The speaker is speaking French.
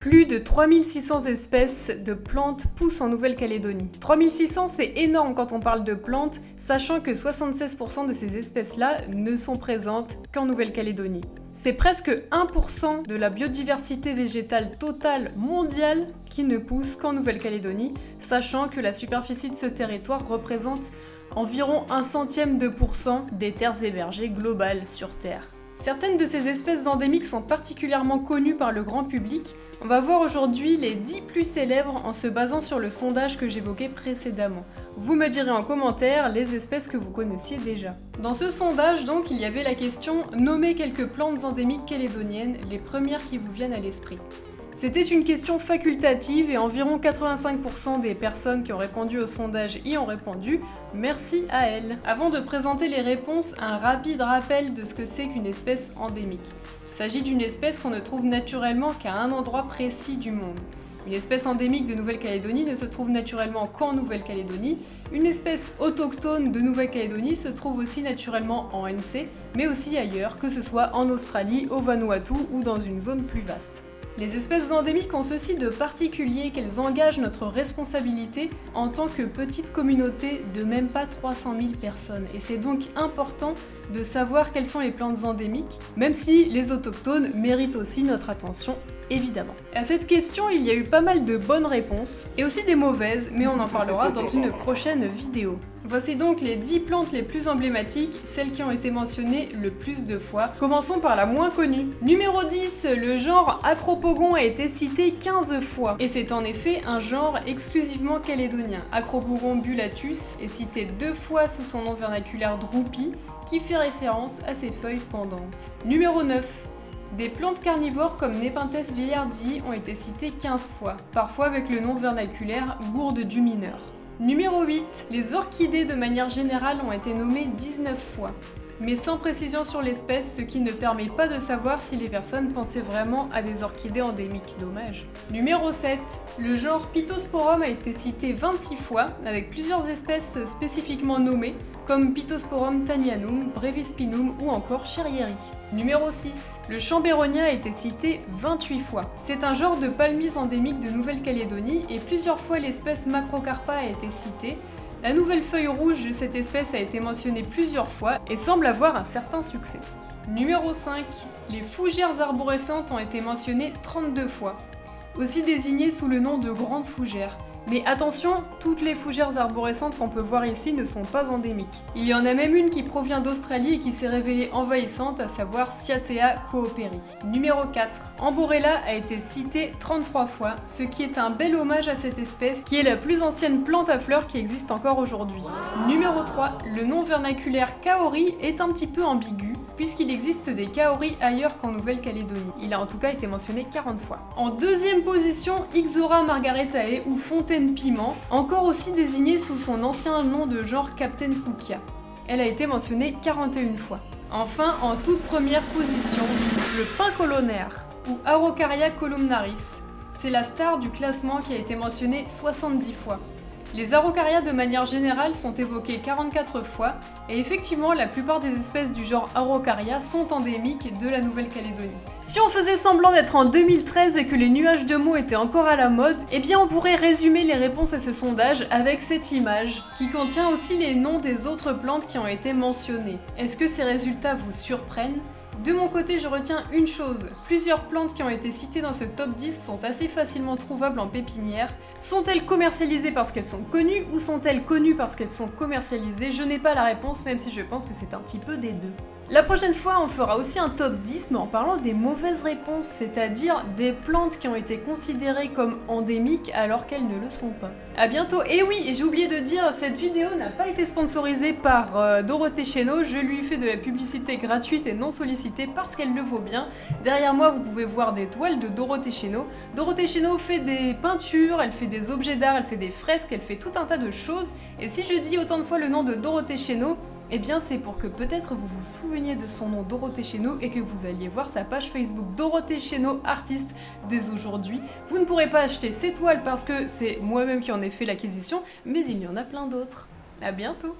Plus de 3600 espèces de plantes poussent en Nouvelle-Calédonie. 3600, c'est énorme quand on parle de plantes, sachant que 76% de ces espèces-là ne sont présentes qu'en Nouvelle-Calédonie. C'est presque 1% de la biodiversité végétale totale mondiale qui ne pousse qu'en Nouvelle-Calédonie, sachant que la superficie de ce territoire représente environ 1/100 des terres hébergées globales sur Terre. Certaines de ces espèces endémiques sont particulièrement connues par le grand public. On va voir aujourd'hui les 10 plus célèbres en se basant sur le sondage que j'évoquais précédemment. Vous me direz en commentaire les espèces que vous connaissiez déjà. Dans ce sondage donc, il y avait la question « Nommez quelques plantes endémiques calédoniennes, les premières qui vous viennent à l'esprit ». C'était une question facultative et environ 85% des personnes qui ont répondu au sondage y ont répondu. Merci à elles. Avant de présenter les réponses, un rapide rappel de ce que c'est qu'une espèce endémique. Il s'agit d'une espèce qu'on ne trouve naturellement qu'à un endroit précis du monde. Une espèce endémique de Nouvelle-Calédonie ne se trouve naturellement qu'en Nouvelle-Calédonie. Une espèce autochtone de Nouvelle-Calédonie se trouve aussi naturellement en NC, mais aussi ailleurs, que ce soit en Australie, au Vanuatu ou dans une zone plus vaste. Les espèces endémiques ont ceci de particulier qu'elles engagent notre responsabilité en tant que petite communauté de même pas 300 000 personnes. Et c'est donc important de savoir quelles sont les plantes endémiques, même si les autochtones méritent aussi notre attention, évidemment. À cette question, il y a eu pas mal de bonnes réponses, et aussi des mauvaises, mais on en parlera dans une prochaine vidéo. Voici donc les 10 plantes les plus emblématiques, celles qui ont été mentionnées le plus de fois. Commençons par la moins connue. Numéro 10, le genre Acropogon a été cité 15 fois. Et c'est en effet un genre exclusivement calédonien. Acropogon bullatus est cité 2 fois sous son nom vernaculaire Drupi, qui fait référence à ses feuilles pendantes. Numéro 9. Des plantes carnivores comme Nepenthes vieillardii ont été citées 15 fois, parfois avec le nom vernaculaire gourde du mineur. Numéro 8. Les orchidées de manière générale ont été nommées 19 fois, mais sans précision sur l'espèce, ce qui ne permet pas de savoir si les personnes pensaient vraiment à des orchidées endémiques. Dommage. Numéro 7. Le genre Pittosporum a été cité 26 fois, avec plusieurs espèces spécifiquement nommées, comme Pittosporum thanianum, brevispinum ou encore Cherrieri. Numéro 6. Le Chambéronia a été cité 28 fois. C'est un genre de palmiers endémique de Nouvelle-Calédonie et plusieurs fois l'espèce Macrocarpa a été citée. La nouvelle feuille rouge de cette espèce a été mentionnée plusieurs fois et semble avoir un certain succès. Numéro 5. Les fougères arborescentes ont été mentionnées 32 fois, aussi désignées sous le nom de grandes fougères. Mais attention, toutes les fougères arborescentes qu'on peut voir ici ne sont pas endémiques. Il y en a même une qui provient d'Australie et qui s'est révélée envahissante, à savoir Cyathea cooperi. Numéro 4. Amborella a été citée 33 fois, ce qui est un bel hommage à cette espèce, qui est la plus ancienne plante à fleurs qui existe encore aujourd'hui. Numéro 3. Le nom vernaculaire kaori est un petit peu ambigu, puisqu'il existe des kaoris ailleurs qu'en Nouvelle-Calédonie. Il a en tout cas été mentionné 40 fois. En deuxième position, Ixora margaretae ou fontaine piment, encore aussi désignée sous son ancien nom de genre Captain Pukia. Elle a été mentionnée 41 fois. Enfin, en toute première position, le pin colonnaire, ou Araucaria columnaris. C'est la star du classement qui a été mentionnée 70 fois. Les Araucaria de manière générale sont évoquées 44 fois, et effectivement la plupart des espèces du genre Araucaria sont endémiques de la Nouvelle-Calédonie. Si on faisait semblant d'être en 2013 et que les nuages de mots étaient encore à la mode, eh bien on pourrait résumer les réponses à ce sondage avec cette image, qui contient aussi les noms des autres plantes qui ont été mentionnées. Est-ce que ces résultats vous surprennent ? De mon côté, je retiens une chose. Plusieurs plantes qui ont été citées dans ce top 10 sont assez facilement trouvables en pépinière. Sont-elles commercialisées parce qu'elles sont connues ou sont-elles connues parce qu'elles sont commercialisées? Je n'ai pas la réponse, même si je pense que c'est un petit peu des deux. La prochaine fois, on fera aussi un top 10, mais en parlant des mauvaises réponses, c'est-à-dire des plantes qui ont été considérées comme endémiques alors qu'elles ne le sont pas. A bientôt. Et oui, j'ai oublié de dire, cette vidéo n'a pas été sponsorisée par Dorothée Chéneau. Je lui fais de la publicité gratuite et non sollicitée parce qu'elle le vaut bien. Derrière moi, vous pouvez voir des toiles de Dorothée Chéneau. Dorothée Chéneau fait des peintures, elle fait des objets d'art, elle fait des fresques, elle fait tout un tas de choses. Et si je dis autant de fois le nom de Dorothée Chéneau, eh bien c'est pour que peut-être vous vous souveniez de son nom Dorothée Chéneau et que vous alliez voir sa page Facebook Dorothée Chéneau artiste dès aujourd'hui. Vous ne pourrez pas acheter ces toiles parce que c'est moi-même qui en ai fait l'acquisition, mais il y en a plein d'autres. À bientôt!